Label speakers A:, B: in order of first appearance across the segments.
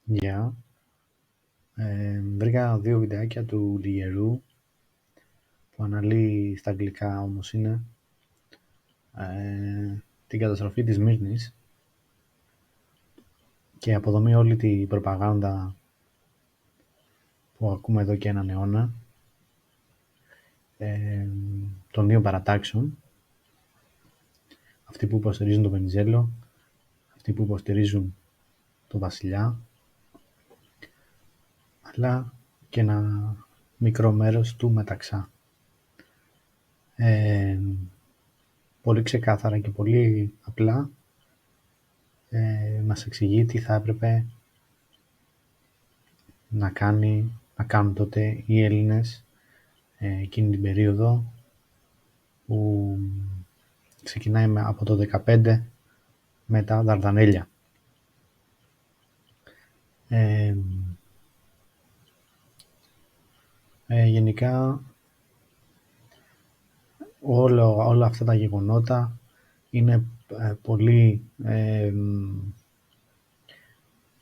A: Γεια. Βρήκα 2 βιντεάκια του Λυγερού που αναλύει στα αγγλικά όμως είναι την καταστροφή της Μύρνης και αποδομεί όλη την προπαγάνδα που ακούμε εδώ και έναν αιώνα των δύο παρατάξεων, αυτοί που υποστηρίζουν τον Βενιζέλο, αυτοί που υποστηρίζουν τον Βασιλιά, αλλά και ένα μικρό μέρος του μεταξά. Πολύ ξεκάθαρα και πολύ απλά μας εξηγεί τι θα έπρεπε να κάνουν τότε οι Έλληνες εκείνη την περίοδο που ξεκινάει από το 15 με τα Δαρδανέλια. Γενικά όλα αυτά τα γεγονότα είναι πολύ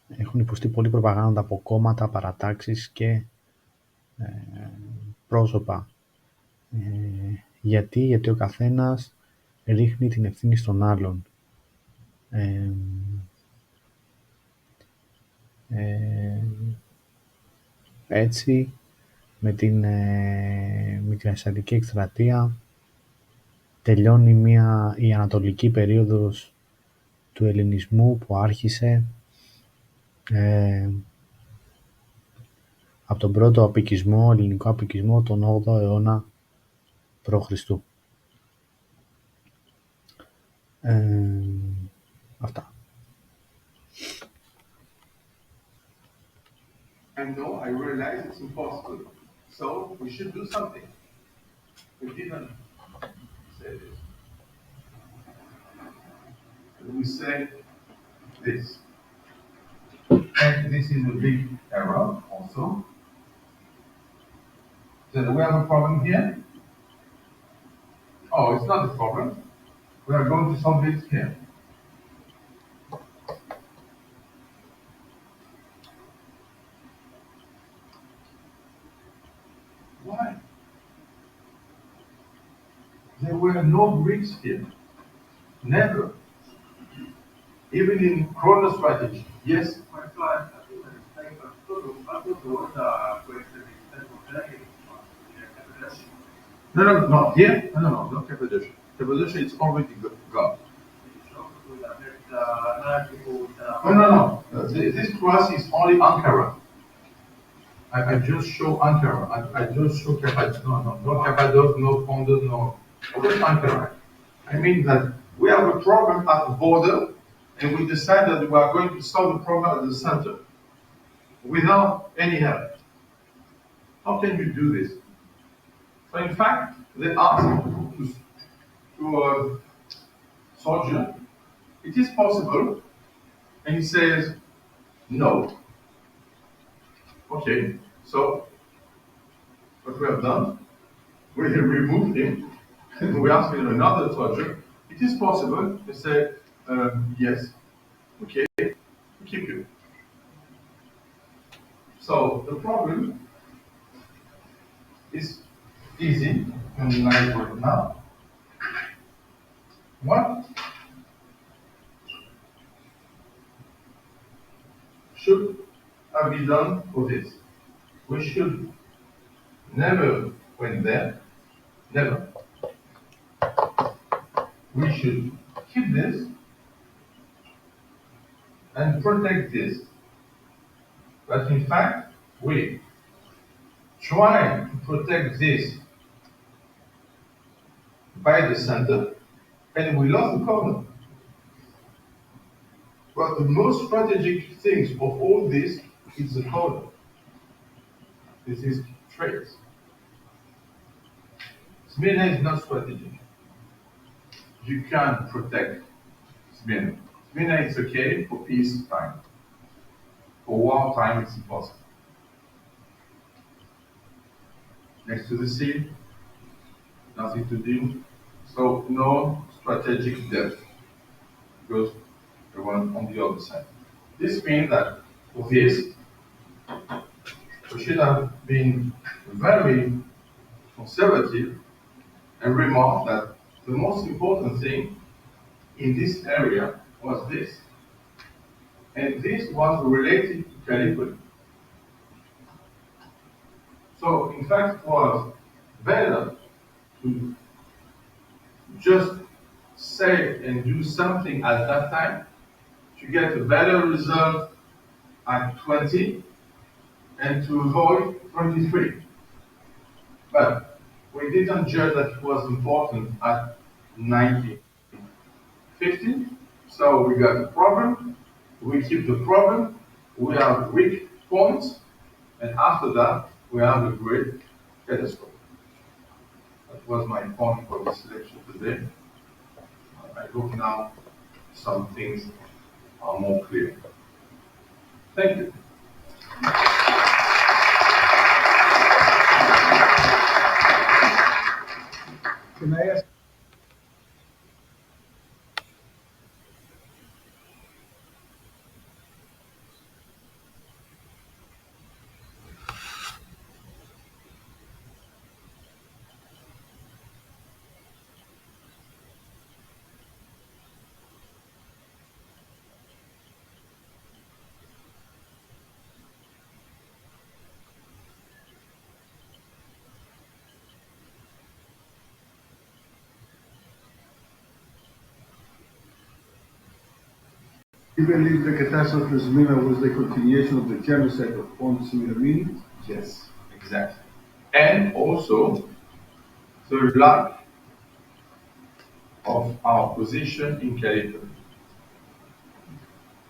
A: έχουν υποστεί πολύ προπαγάνδα από κόμματα, παρατάξεις και πρόσωπα. Γιατί ο καθένας ρίχνει την ευθύνη στον άλλον. Έτσι, με την Μικρασιατική εκστρατεία τελειώνει η ανατολική περίοδος του ελληνισμού που άρχισε από τον πρώτο αποικισμό, ελληνικό αποικισμό, τον 8ο αιώνα π.Χ. Αυτά.
B: And no, I realize it's impossible. So we should do something. We didn't say this. We said this. And this is a big error also. So we have a problem here. Oh, it's not a problem. We are going to solve it here. Why? There were no Greeks here. Never. Even in chrono strategy. Yes? No, here? No, not Cappadocia. Cappadocia is already gone. No. This cross is only Ankara. I just show Ankara. I just show Cappadocia. No Cappadocia, no Pontus, no. Just Ankara. I mean that we have a problem at the border, and we decided we are going to solve the problem at the center without any help. How can you do this? So in fact, they asked to a soldier, it is possible, and he says, no. Okay, so what we have done, we removed him, and we asked another soldier, it is possible, they say, yes, okay, we keep you. So the problem is easy and nice right now. What should have been done for this? We should never went there, never. We should keep this and protect this. But in fact, we try to protect this by the center, and we lost the corner. But the most strategic things of all this is the corner. This is traits. Smyrna is not strategic. You can protect Smyrna. Smyrna is okay for peace time. For war time, it's impossible. Next to the sea, nothing to do. So no strategic depth because the one on the other side. This means that For this, we should have been very conservative and remark that the most important thing in this area was this. And this was related to Gallipoli. So, in fact, it was better to just say and do something at that time to get a better result at 20 and to avoid 23. But we didn't judge that it was important at 19, 15. So we got a problem, we keep the problem, we have weak points, and after that, we have a great catastrophe. That was my point for this lecture today. I hope now some things are more clear. Thank you.
C: Can I ask? Do you believe the catastrophe of Smyrna was the continuation of the genocide of Pontus and Armenia?
B: Yes, exactly. And also the lack of our position in Gallipoli.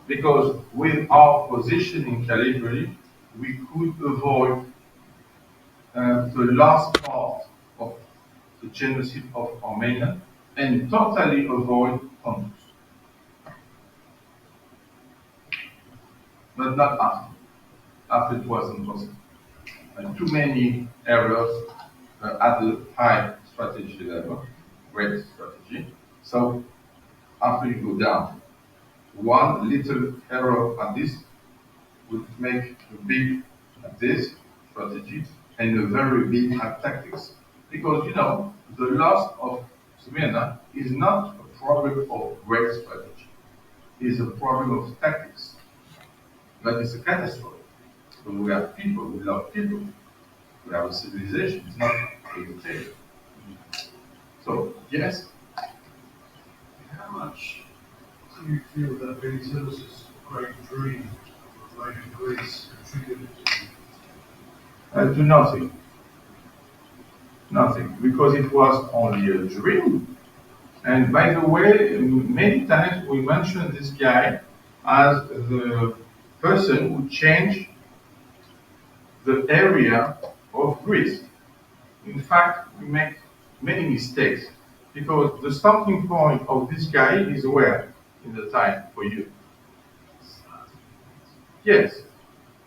B: Because with our position in Gallipoli, we could avoid the last part of the genocide of Armenia and totally avoid Pontus. But not after. After it wasn't possible. And too many errors at the high strategy level, great strategy. So after you go down, one little error at this would make a big at this strategy and a very big at tactics. Because you know, the loss of Smyrna is not a problem of great strategy. It is a problem of tactics. But it's a catastrophe. Because we have people, we love people. We have a civilization, it's not a dictator. So, yes?
C: How much do you feel that Venizelos' great dream of life in Greece contributed
B: To nothing. Nothing. Because it was only a dream. And by the way, many times we mention this guy as the person who changed the area of Greece. In fact, we make many mistakes because the starting point of this guy is where in the time for you? Yes,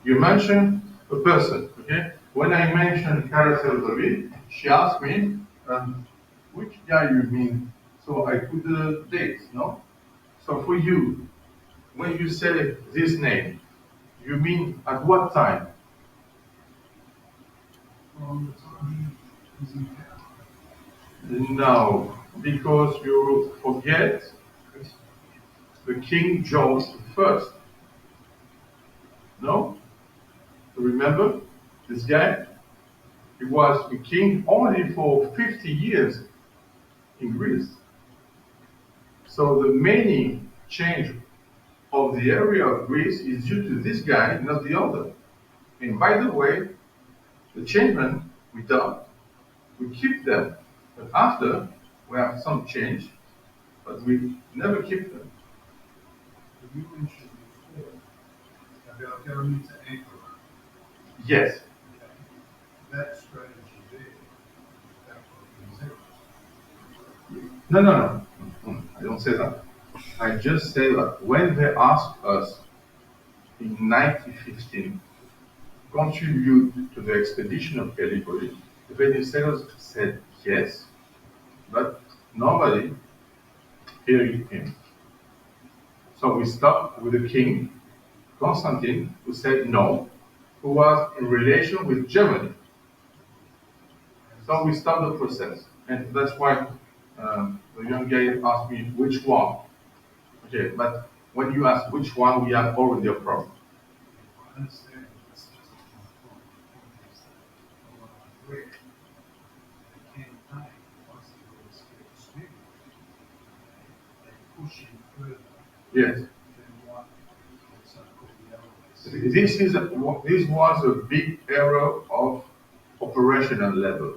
B: you mentioned a person, okay? When I mentioned Apodomí, she asked me, which guy you mean? So I put the date, no? So for you, when you say this name, you mean at what time?
C: from the time he was in power?
B: No, because you forget the King George I. No? You remember this guy? He was a king only for 50 years in Greece. So the main change of the area of Greece is due to this guy, not the other. And by the way, the changes we done, we keep them. But after, we have some change, but we never keep them.
C: You mentioned before about going into emperor.
B: Yes.
C: Okay. That strategy there, that was Venizelos.
B: No. I don't say that. I just say that when they asked us in 1915 to contribute to the expedition of Gallipoli, Venizelos said yes, but nobody heard him. So we stopped with the king, Constantine, who said no, who was in relation with Germany. So we stopped the process. And that's why the young guy asked me which one. Okay, but when you ask which one, we have already a problem.
C: I understand that's just my point. The point is that what I've read, the campaign, once the rules get disputed, they push him further
B: Yes.
C: than what the so-called the allies.
B: This was a big error of operational level.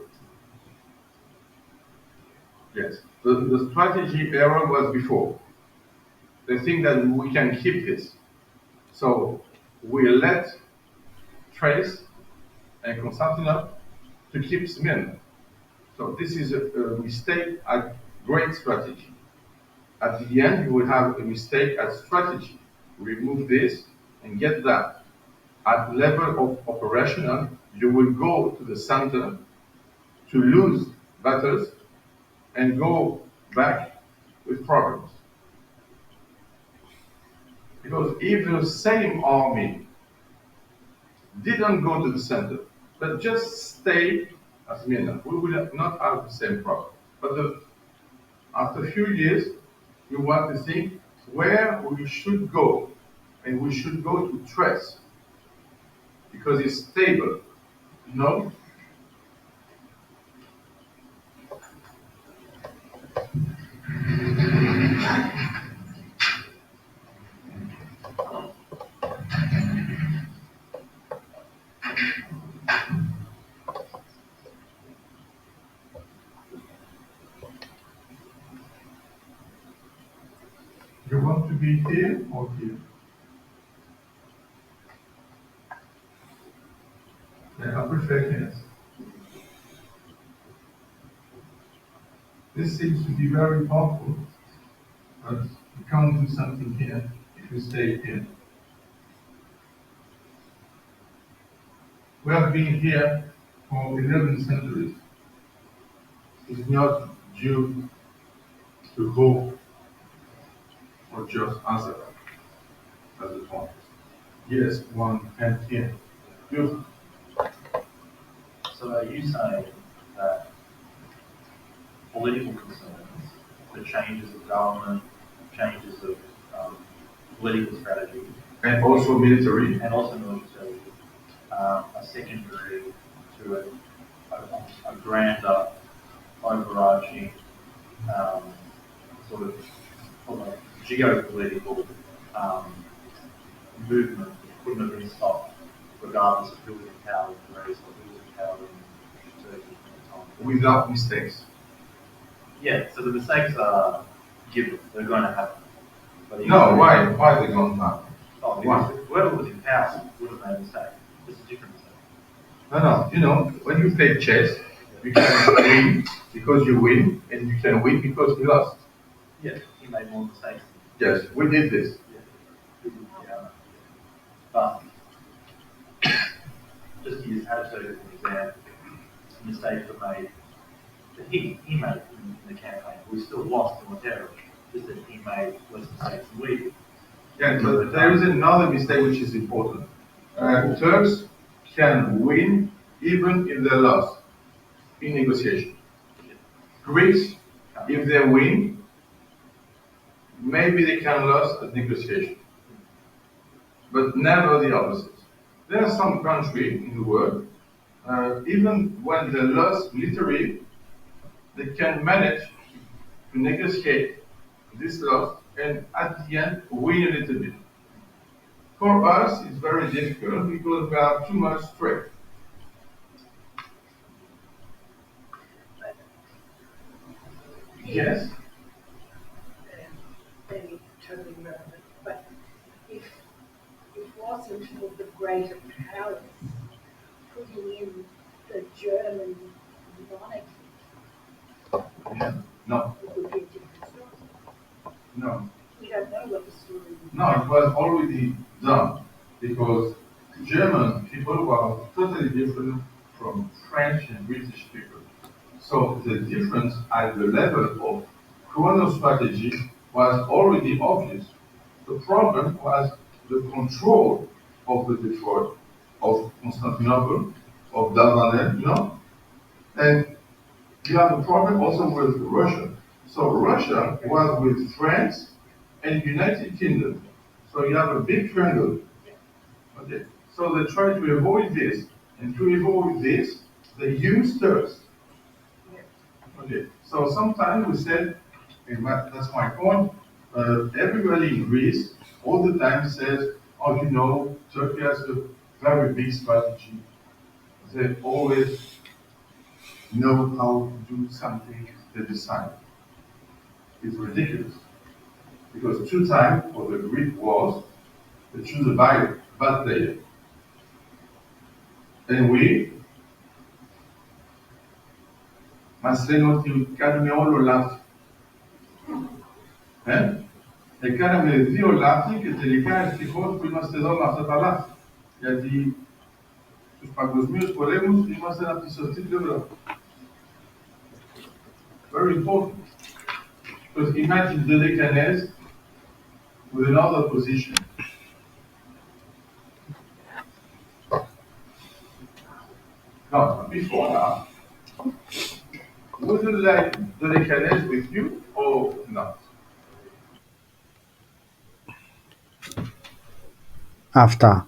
B: Yes. The strategy error was before. They think that we can keep this. So we let Thrace and Constantinople to keep Smyrna. So this is a mistake at great strategy. At the end, you will have a mistake at strategy. Remove this and get that. At level of operational, you will go to the center to lose battles and go back with problems. Because if the same army didn't go to the center, but just stay as Smyrna, we will not have the same problem. But after a few years, you want to think where we should go, and we should go to Thrace because it's stable. No? You want to be here or here? Yeah, I prefer here. This seems to be very powerful, but you can't do something here if you stay here. We have been here for 11 centuries. It's not due to hope or just answer as a point. Yes, one hand here. You.
D: So are you saying that political concerns, the changes of government, changes of political strategy,
B: And also military.
D: and also military, are secondary to a grander, overarching sort of a geopolitical movement that couldn't have been stopped regardless of who was in power in Greece or who was in power in Turkey at the time?
B: Without mistakes.
D: Yeah, so the mistakes are given, they're going to happen. But
B: No, why? Why they don't happen?
D: Oh,
B: Why?
D: because whoever was in power would have made a mistake. It's a different mistake.
B: No, you know, when you play chess, you can win because you win, and you can win because you lost.
D: Yeah, he made more mistakes.
B: Yes, we did this.
D: Yeah. But just to use Attitude as an example, mistakes were made that he made in the campaign. We still lost militarily, just that he made less mistakes than we did.
B: Yeah, but there is another mistake which is important. Turks can win even if they lost in negotiation. Greeks, if they win, maybe they can lose at negotiation, but never the opposite. There are some countries in the world, even when they lost militarily, they can manage to negotiate this loss and at the end win a little bit. For us, it's very difficult because we have too much strength. Yes.
E: Very totally relevant. But if it wasn't for the greater powers putting in the German monarchy,
B: Yeah. No.
E: it would be a different story.
B: No.
E: We don't know what the story would be.
B: No, it was already done because German people were totally different from French and British people. So the difference at the level of chrono strategy was already obvious. The problem was the control of the Detroit, of Constantinople, of Dardanelles, you know, and you have a problem also with Russia. So Russia was with France and United Kingdom. So you have a big triangle. Okay. So they try to avoid this. And to avoid this, they use Turks. Okay. So sometimes we said, and that's my point, everybody in Greece all the time says, oh, you know, Turkey has a very big strategy. They always know how to do something they decide. It's ridiculous. Because 2 times for the Greek wars, they choose a bad player. And we μας λένε ότι κάνουμε όλο λάθη. Κάναμε 2 λάθη και τελικά ευτυχώς που είμαστε εδώ με αυτά τα λάθη. Γιατί στους παγκοσμίους πολέμους είμαστε από τη σωστή πλευρά. Very important. Because imagine the Decanese with another position. No, before now. Would you like the Decanese with you or not?
A: Αυτά.